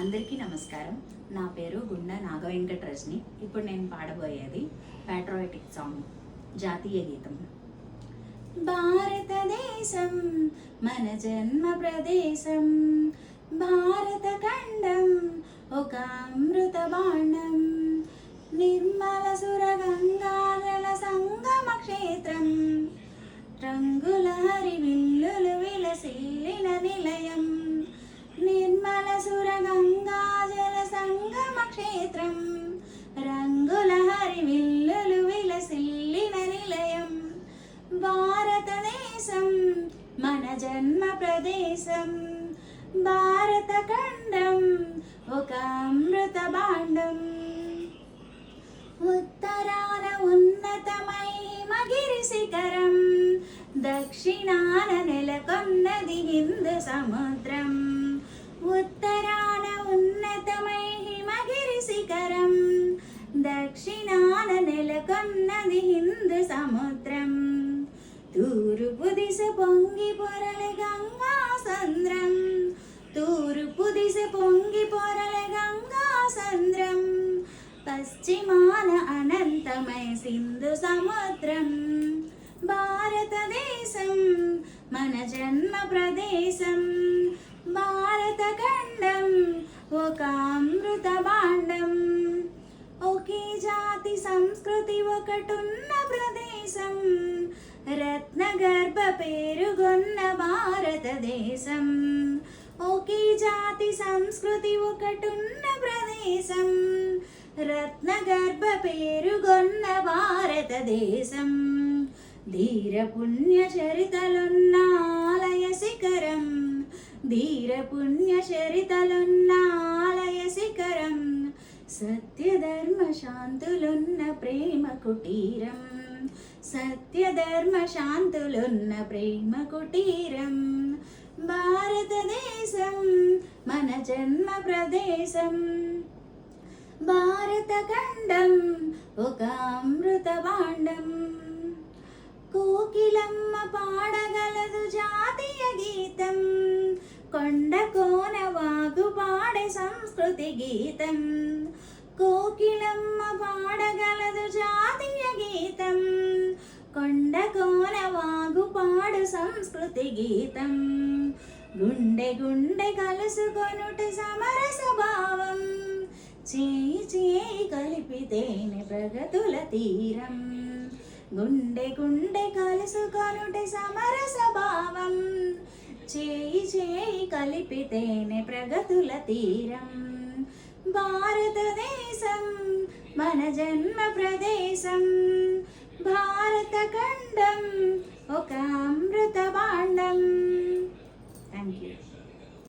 అందరికీ నమస్కారం. నా పేరు గుండా నాగవెంకట రజని. ఇప్పుడు నేను పాడబోయేది ప్యాట్రియాటిక్ సాంగ్, జాతీయ గీతం. భారతదేశం మన జన్మ ప్రదేశం, భారత ఖండం ఒక అమృత బాండం, నిర్మల సురగంగాజల సంగమ క్షేత్రం, రంగుల హరివిల్లులు విలసిల్లిన నిలయం, నిర్మల సురగంగాజల సంగమ క్షేత్రం, రంగుల హరివిల్లులు విలసిల్లిన నిలయం, భారతదేశం మన జన్మ ప్రదేశం, భారత ఖండం ఒక అమృత బాండం. ఉత్తరాన ఉన్నతమై హిమగిరి శిఖరం, దక్షిణాన నెలకొన్నది హిందూ సముద్రం. ఉత్తరాన ఉన్నతమై హిమగిరి శిఖరం, దక్షిణాన నెలకొన్నది హిందూ సముద్రం. తూర్పు దిశ పొంగి పొరల గంగా సంద్రం, తూర్పు దిశ పొంగి పొరల గంగా సంద్రం, పశ్చిమాన అనంతమై సింధు సముద్రం. భారతదేశం మన జన్మ ప్రదేశం, భారత ఖండం ఒక అమృత బాండం. ఒకే జాతి సంస్కృతి ఒకటున్న ప్రదేశం, రత్న గర్భ పేరుగొన్న భారతదేశం. ఒకే జాతి సంస్కృతి ఒకటున్న ప్రదేశం, రత్న గర్భ పేరుగొన్న భారతదేశం. ధీర పుణ్య చరితలున్న ఆలయ శిఖరం, ధీర పుణ్య చరితలున్న ఆలయ శిఖరం, సత్యధర్మ శాంతులున్న ప్రేమ కుటీరం, సత్యధర్మ శాంతులున్న ప్రేమ కుటీరం. భారతదేశం మన జన్మ ప్రదేశం, భారత ఖండం ఒక అమృత బాండం. కోకిలమ్మ పాడగలదు జాతీయ గీతం, కొండ కోన వాగు పాడే సంస్కృతి గీతం. కోకిలమ్మ పాడగలదు జాతీయ గీతం, కొండ కోన వాగు పాడు సంస్కృతి గీతం. గుండె గుండె కలుసుకొనుట సమరస భావం, చేయి చేయి కలిపితేనే ప్రగతుల తీరం. గుండె గుండె కలుసుకొనుట సమరస భావం, చేయి చేయి కలిపితేనే ప్రగతుల తీరం. భారతదేశం మన జన్మ ప్రదేశం, భారత ఖండం ఒక అమృత